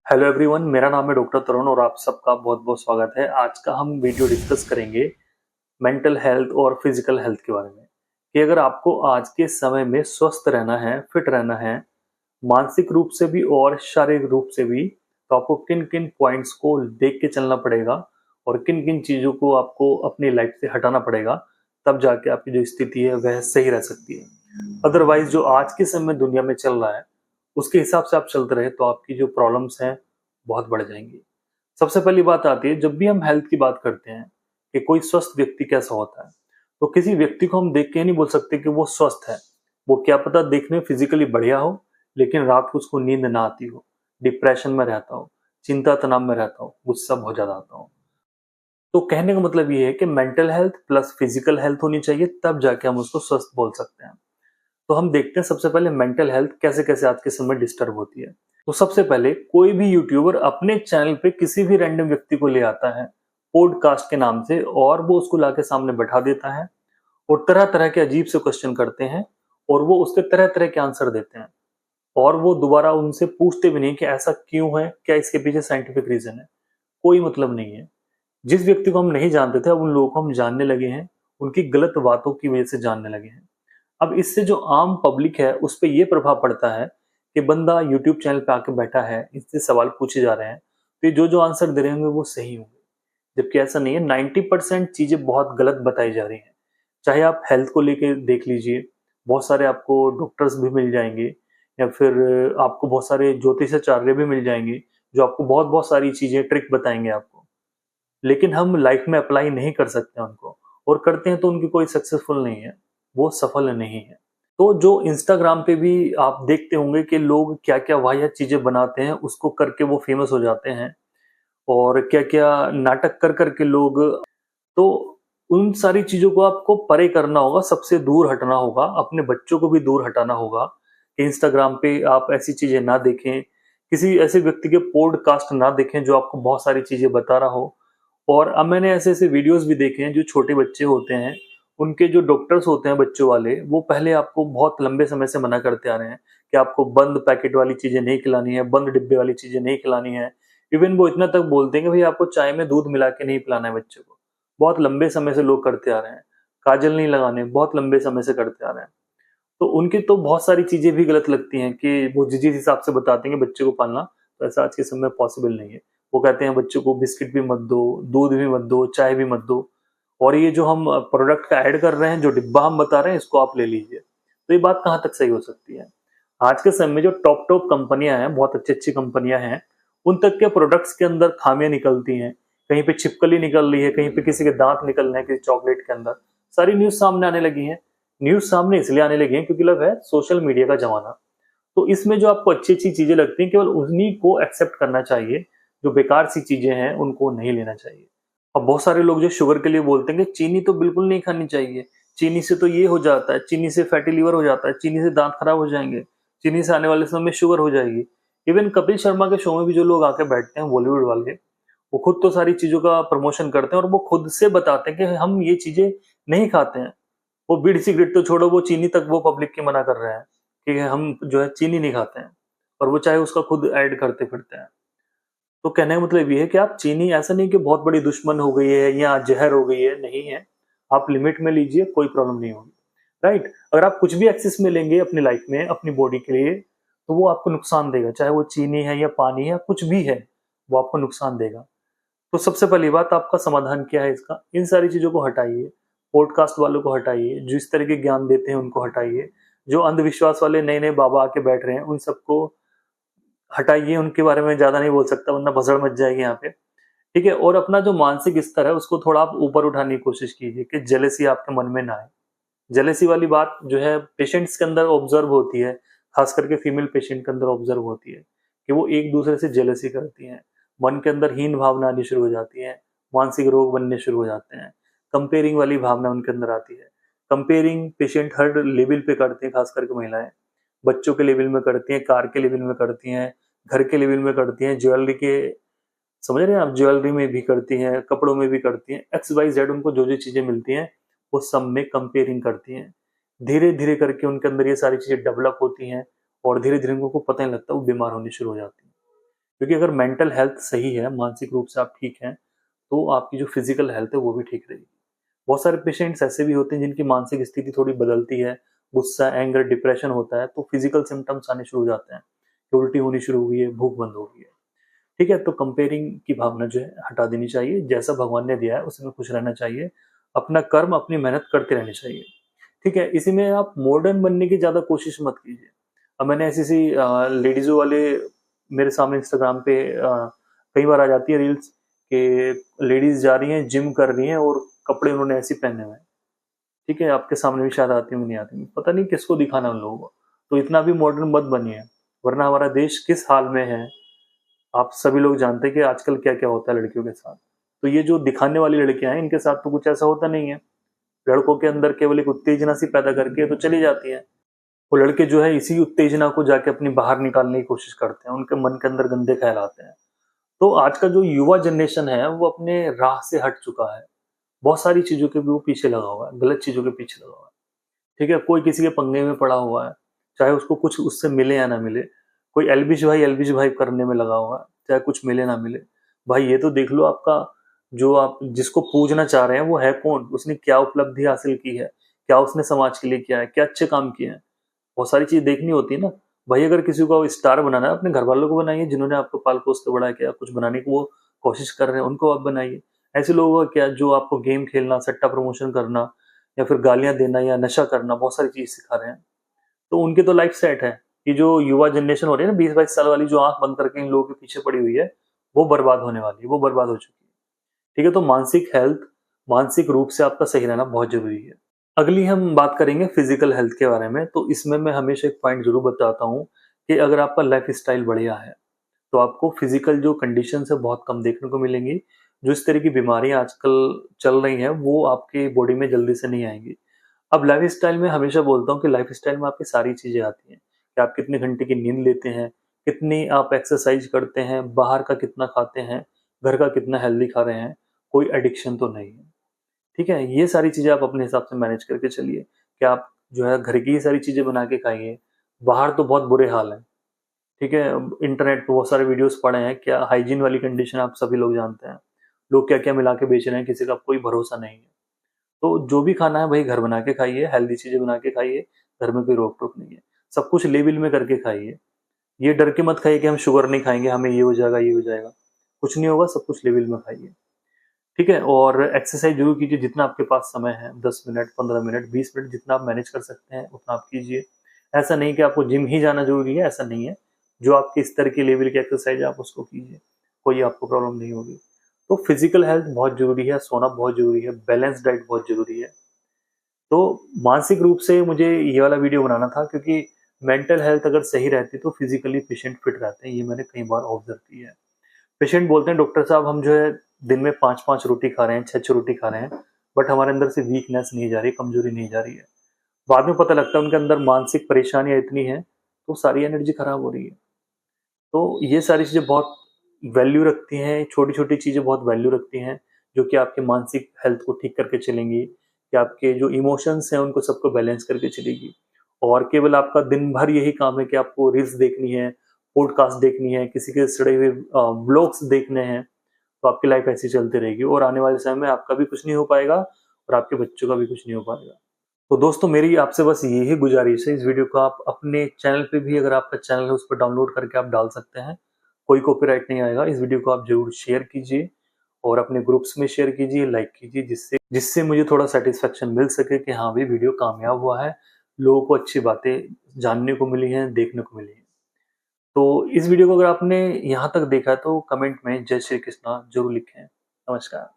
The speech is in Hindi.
हेलो एवरीवन, मेरा नाम है डॉक्टर तरुण और आप सबका बहुत बहुत स्वागत है। आज का हम वीडियो डिस्कस करेंगे मेंटल हेल्थ और फिजिकल हेल्थ के बारे में कि अगर आपको आज के समय में स्वस्थ रहना है, फिट रहना है, मानसिक रूप से भी और शारीरिक रूप से भी, तो आपको किन किन पॉइंट्स को देख के चलना पड़ेगा और किन किन चीज़ों को आपको अपनी लाइफ से हटाना पड़ेगा, तब जाके आपकी जो स्थिति है वह सही रह सकती है। अदरवाइज जो आज के समय में दुनिया में चल रहा है उसके हिसाब से आप चलते रहे तो आपकी जो प्रॉब्लम्स हैं बहुत बढ़ जाएंगी। सबसे पहली बात आती है, जब भी हम हेल्थ की बात करते हैं कि कोई स्वस्थ व्यक्ति कैसा होता है, तो किसी व्यक्ति को हम देख के नहीं बोल सकते कि वो स्वस्थ है। वो क्या पता देखने में फिजिकली बढ़िया हो, लेकिन रात को उसको नींद ना आती हो, डिप्रेशन में रहता हो, चिंता तनाव में रहता हो, गुस्सा बहुत ज्यादा आता हो। तो कहने का मतलब ये है कि mental health plus physical health होनी चाहिए, तब जाके हम उसको स्वस्थ बोल सकते हैं। तो हम देखते हैं सबसे पहले मेंटल हेल्थ कैसे कैसे आज के समय डिस्टर्ब होती है। तो सबसे पहले कोई भी यूट्यूबर अपने चैनल पे किसी भी रैंडम व्यक्ति को ले आता है पॉडकास्ट के नाम से, और वो उसको लाके सामने बैठा देता है और तरह तरह के अजीब से क्वेश्चन करते हैं और वो उसके तरह तरह के आंसर देते हैं। और वो दोबारा उनसे पूछते भी नहीं कि ऐसा क्यों है, क्या इसके पीछे साइंटिफिक रीजन है। कोई मतलब नहीं है। जिस व्यक्ति को हम नहीं जानते थे, अब उन लोगों को हम जानने लगे हैं, उनकी गलत बातों की वजह से जानने लगे हैं। अब इससे जो आम पब्लिक है उस पे ये प्रभाव पड़ता है कि बंदा यूट्यूब चैनल पे आके बैठा है, इससे सवाल पूछे जा रहे हैं, तो ये जो जो आंसर दे रहे होंगे वो सही होंगे, जबकि ऐसा नहीं है। 90% चीजें बहुत गलत बताई जा रही हैं। चाहे आप हेल्थ को लेके देख लीजिए, बहुत सारे आपको डॉक्टर्स भी मिल जाएंगे, या फिर आपको बहुत सारे ज्योतिषाचार्य भी मिल जाएंगे जो आपको बहुत बहुत सारी चीजें ट्रिक बताएंगे आपको। लेकिन हम लाइफ में अप्लाई नहीं कर सकते उनको, और करते हैं तो उनकी कोई सक्सेसफुल नहीं है, वो सफल नहीं है। तो जो इंस्टाग्राम पे भी आप देखते होंगे कि लोग क्या क्या वाहियात चीजें बनाते हैं, उसको करके वो फेमस हो जाते हैं, और क्या क्या नाटक कर करके लोग, तो उन सारी चीजों को आपको परे करना होगा, सबसे दूर हटना होगा, अपने बच्चों को भी दूर हटाना होगा कि इंस्टाग्राम पे आप ऐसी चीजें ना देखें, किसी ऐसे व्यक्ति के पॉडकास्ट ना देखें जो आपको बहुत सारी चीजें बता रहा हो। और अब मैंने ऐसे ऐसे वीडियोस भी देखे हैं, जो छोटे बच्चे होते हैं, उनके जो डॉक्टर्स होते हैं बच्चों वाले, वो पहले आपको बहुत लंबे समय से मना करते आ रहे हैं कि आपको बंद पैकेट वाली चीजें नहीं खिलानी है, बंद डिब्बे वाली चीजें नहीं खिलानी है। इवन वो इतना तक बोलते हैं कि भाई आपको चाय में दूध मिला के नहीं पिलाना है बच्चे को। बहुत लंबे समय से लोग करते आ रहे हैं। काजल नहीं लगाने, बहुत लंबे समय से करते आ रहे हैं। तो उनकी तो बहुत सारी चीजें भी गलत लगती हैं कि वो जिस जिस हिसाब से बताते हैं कि बच्चे को पालना, तो ऐसा आज के समय में पॉसिबल नहीं है। वो कहते हैं बच्चों को बिस्किट भी मत दो, दूध भी मत दो, चाय भी मत दो, और ये जो हम प्रोडक्ट का ऐड कर रहे हैं, जो डिब्बा हम बता रहे हैं, इसको आप ले लीजिए। तो ये बात कहाँ तक सही हो सकती है? आज के समय में जो टॉप टॉप कंपनियां हैं, बहुत अच्छी अच्छी कंपनियां हैं, उन तक के प्रोडक्ट्स के अंदर खामियां निकलती हैं। कहीं पे छिपकली निकल रही है, कहीं पे किसी के दांत निकल रहे हैं किसी चॉकलेट के अंदर। सारी न्यूज सामने आने लगी है। न्यूज सामने इसलिए आने लगी है क्योंकि लव है सोशल मीडिया का जमाना। तो इसमें जो आपको अच्छी अच्छी चीजें लगती हैं, केवल उन्हीं को एक्सेप्ट करना चाहिए। जो बेकार सी चीजें हैं उनको नहीं लेना चाहिए। अब बहुत सारे लोग जो शुगर के लिए बोलते हैं कि चीनी तो बिल्कुल नहीं खानी चाहिए, चीनी से तो ये हो जाता है, चीनी से फैटी लिवर हो जाता है, चीनी से दांत खराब हो जाएंगे, चीनी से आने वाले समय में शुगर हो जाएगी। इवन कपिल शर्मा के शो में भी जो लोग आके बैठते हैं बॉलीवुड वाले, वो खुद तो सारी चीजों का प्रमोशन करते हैं और वो खुद से बताते हैं कि हम ये चीजें नहीं खाते हैं। वो बीड़ी सिगरेट तो छोड़ो, वो चीनी तक वो पब्लिक की मना कर रहे हैं कि हम जो है चीनी नहीं खाते हैं, और वो चाहे उसका खुद ऐड करते फिरते हैं। तो कहने का मतलब ये है कि आप चीनी ऐसा नहीं कि बहुत बड़ी दुश्मन हो गई है या जहर हो गई है, नहीं है। आप लिमिट में लीजिए, कोई प्रॉब्लम नहीं होगी। राइट? अगर आप कुछ भी एक्सेस में लेंगे अपनी लाइफ में, अपनी बॉडी के लिए, तो वो आपको नुकसान देगा, चाहे वो चीनी है या पानी है, कुछ भी है, वो आपको नुकसान देगा। तो सबसे पहली बात, आपका समाधान क्या है इसका? इन सारी चीजों को हटाइए। पॉडकास्ट वालों को हटाइए, जो इस तरह के ज्ञान देते हैं उनको हटाइए। जो अंधविश्वास वाले नए नए बाबा आके बैठ रहे हैं उन सबको हटाइए। उनके बारे में ज्यादा नहीं बोल सकता वरना भसड़ मच जाएगी यहाँ पे। ठीक है? और अपना जो मानसिक स्तर है उसको थोड़ा आप ऊपर उठाने की कोशिश कीजिए कि जेलेसी आपके मन में ना आए। जेलेसी वाली बात जो है पेशेंट्स के अंदर ऑब्जर्व होती है, खास करके फीमेल पेशेंट के अंदर ऑब्जर्व होती है कि वो एक दूसरे से जेलेसी करती हैं। मन के अंदर हीन भावना आनी शुरू हो जाती है, मानसिक रोग बनने शुरू हो जाते हैं, कंपेयरिंग वाली भावना उनके अंदर आती है। कंपेयरिंग पेशेंट हर लेवल पे करते हैं, खास करके महिलाएं। बच्चों के लेवल में करती हैं, कार के लेवल में करती हैं, घर के लेवल में करती हैं, ज्वेलरी के, समझ रहे हैं आप, ज्वेलरी में भी करती हैं, कपड़ों में भी करती हैं, एक्स वाई जेड, उनको जो जो चीजें मिलती हैं वो सब में कंपेयरिंग करती हैं। धीरे धीरे करके उनके अंदर ये सारी चीजें डेवलप होती हैं, और धीरे धीरे उनको पता नहीं लगता, वो बीमार होनी शुरू हो जाती हैं। क्योंकि अगर मेंटल हेल्थ सही है, मानसिक रूप से आप ठीक हैं, तो आपकी जो फिजिकल हेल्थ है वो भी ठीक रहेगी। बहुत सारे पेशेंट्स ऐसे भी होते हैं जिनकी मानसिक स्थिति थोड़ी बदलती है, गुस्सा, एंगर, डिप्रेशन होता है, तो फिजिकल सिम्टम्स आने शुरू हो जाते हैं कि उल्टी होनी शुरू हो गई है, भूख बंद हो गई है। ठीक है, तो कंपेयरिंग की भावना जो है हटा देनी चाहिए। जैसा भगवान ने दिया है उसमें खुश रहना चाहिए, अपना कर्म, अपनी मेहनत करते रहनी चाहिए। ठीक है, इसी में आप मॉडर्न बनने की ज्यादा कोशिश मत कीजिए। अब मैंने ऐसी सी लेडीजों वाले मेरे सामने इंस्टाग्राम पे कई बार आ जाती है रील्स कि लेडीज जा रही हैं, जिम कर रही हैं और कपड़े उन्होंने ऐसे पहने हुए हैं। ठीक है, आपके सामने भी शायद आती होंगी, नहीं आती होंगी, पता नहीं किसको दिखाना उन लोगों को। तो इतना भी मॉडर्न मत बनिए, वरना हमारा देश किस हाल में है आप सभी लोग जानते हैं कि आजकल क्या क्या होता है लड़कियों के साथ। तो ये जो दिखाने वाली लड़कियां हैं, इनके साथ तो कुछ ऐसा होता नहीं है। लड़कों के अंदर केवल एक उत्तेजना सी पैदा करके तो चली जाती है। वो लड़के जो है इसी उत्तेजना को जाके अपनी बाहर निकालने की कोशिश करते हैं, उनके मन के अंदर गंदे ख्याल आते हैं। तो आज का जो युवा जनरेशन है वो अपने राह से हट चुका है, बहुत सारी चीजों के भी वो पीछे लगा हुआ है, गलत चीजों के पीछे लगा हुआ है। ठीक है, कोई किसी के पंगे में पड़ा हुआ है, चाहे उसको कुछ उससे मिले या ना मिले। कोई एलविश भाई करने में लगा हुआ है, चाहे कुछ मिले ना मिले। भाई ये तो देख लो, आपका जो आप जिसको पूजना चाह रहे हैं वो है कौन, उसने क्या उपलब्धि हासिल की है, क्या उसने समाज के लिए किया है, क्या अच्छे काम किए हैं। बहुत सारी चीज देखनी होती है ना। भाई अगर किसी को स्टार बनाना है, अपने घर वालों को बनाइए, जिन्होंने आपको पाल पोस के बड़ा किया, कुछ बनाने की वो कोशिश कर रहे हैं, उनको आप बनाइए। ऐसे लोगों का क्या, जो आपको गेम खेलना, सट्टा प्रमोशन करना, या फिर गालियां देना या नशा करना, बहुत सारी चीज सिखा रहे हैं, तो उनकी तो लाइफ सेट है। ये जो युवा जनरेशन हो रही है ना, 20-22 साल वाली, जो आंख बंद करके इन लोगों के पीछे पड़ी हुई है, वो बर्बाद होने वाली है, वो बर्बाद हो चुकी है। ठीक है, तो मानसिक हेल्थ, मानसिक रूप से आपका सही रहना बहुत जरूरी है। अगली हम बात करेंगे फिजिकल हेल्थ के बारे में। तो इसमें मैं हमेशा एक पॉइंट जरूर बताता हूँ कि अगर आपका लाइफ स्टाइल बढ़िया है, तो आपको फिजिकल जो कंडीशन है बहुत कम देखने को मिलेंगी। जो इस तरह की बीमारियां आजकल चल रही हैं वो आपके बॉडी में जल्दी से नहीं आएंगी। अब लाइफ स्टाइल में हमेशा बोलता हूँ कि लाइफ स्टाइल में आपकी सारी चीजें आती हैं कि आप कितने घंटे की नींद लेते हैं, कितनी आप एक्सरसाइज करते हैं, बाहर का कितना खाते हैं, घर का कितना हेल्दी खा रहे हैं, कोई एडिक्शन तो नहीं है। ठीक है, ये सारी चीजें आप अपने हिसाब से मैनेज करके चलिए कि आप जो है घर की ही सारी चीजें बना के खाइए। बाहर तो बहुत बुरे हाल है। ठीक है, इंटरनेट पे बहुत सारे वीडियोस पड़े हैं, क्या हाइजीन वाली कंडीशन आप सभी लोग जानते हैं। लोग क्या क्या मिला के बेच रहे हैं, किसी का कोई भरोसा नहीं है। तो जो भी खाना है भाई घर बना के खाइए, हेल्दी चीजें बना के खाइए, घर में कोई रोक टोक नहीं है। सब कुछ लेवल में करके खाइए। ये डर के मत खाइए कि हम शुगर नहीं खाएंगे हमें ये हो जाएगा, ये हो जाएगा। कुछ नहीं होगा, सब कुछ लेवल में खाइए। ठीक है, और एक्सरसाइज जरूर कीजिए, जितना आपके पास समय है, 10 मिनट, 15 मिनट, 20 मिनट, जितना आप मैनेज कर सकते हैं उतना आप कीजिए। ऐसा नहीं कि आपको जिम ही जाना जरूरी है, ऐसा नहीं है। जो आपके स्तर की लेवल की एक्सरसाइज है आप उसको कीजिए, कोई आपको प्रॉब्लम नहीं होगी। तो फिजिकल हेल्थ बहुत जरूरी है, सोना बहुत जरूरी है, बैलेंस डाइट बहुत जरूरी है। तो मानसिक रूप से मुझे ये वाला वीडियो बनाना था, क्योंकि मेंटल हेल्थ अगर सही रहती तो फिजिकली पेशेंट फिट रहते हैं, ये मैंने कई बार ऑब्जर्व किया है। पेशेंट बोलते हैं डॉक्टर साहब हम जो है दिन में 5-5 रोटी खा रहे हैं, 6-6 रोटी खा रहे हैं, बट हमारे अंदर से वीकनेस नहीं जा रही, कमजोरी नहीं जा रही है। बाद में पता लगता है उनके अंदर मानसिक परेशानियां इतनी हैं, तो सारी एनर्जी खराब हो रही है। तो ये सारी चीजें बहुत वैल्यू रखती हैं, छोटी छोटी चीजें बहुत वैल्यू रखती हैं, जो कि आपके मानसिक हेल्थ को ठीक करके चलेंगी, कि आपके जो इमोशंस हैं उनको सबको बैलेंस करके चलेगी। और केवल आपका दिन भर यही काम है कि आपको रील्स देखनी है, पॉडकास्ट देखनी है, किसी के सड़े हुए ब्लॉग्स देखने हैं, तो आपकी लाइफ ऐसी चलती रहेगी और आने वाले समय में आपका भी कुछ नहीं हो पाएगा और आपके बच्चों का भी कुछ नहीं हो पाएगा। तो दोस्तों मेरी आपसे बस यही गुजारिश है, इस वीडियो को आप अपने चैनल पे भी, अगर आपका चैनल है उस पर डाउनलोड करके आप डाल सकते हैं, कोई कॉपीराइट नहीं आएगा। इस वीडियो को आप जरूर शेयर कीजिए और अपने ग्रुप्स में शेयर कीजिए, लाइक कीजिए, जिससे जिससे मुझे थोड़ा सेटिस्फेक्शन मिल सके कि हाँ भाई वीडियो कामयाब हुआ है, लोगों को अच्छी बातें जानने को मिली हैं, देखने को मिली हैं। तो इस वीडियो को अगर आपने यहाँ तक देखा है तो कमेंट में जय श्री कृष्णा जरूर लिखें। नमस्कार।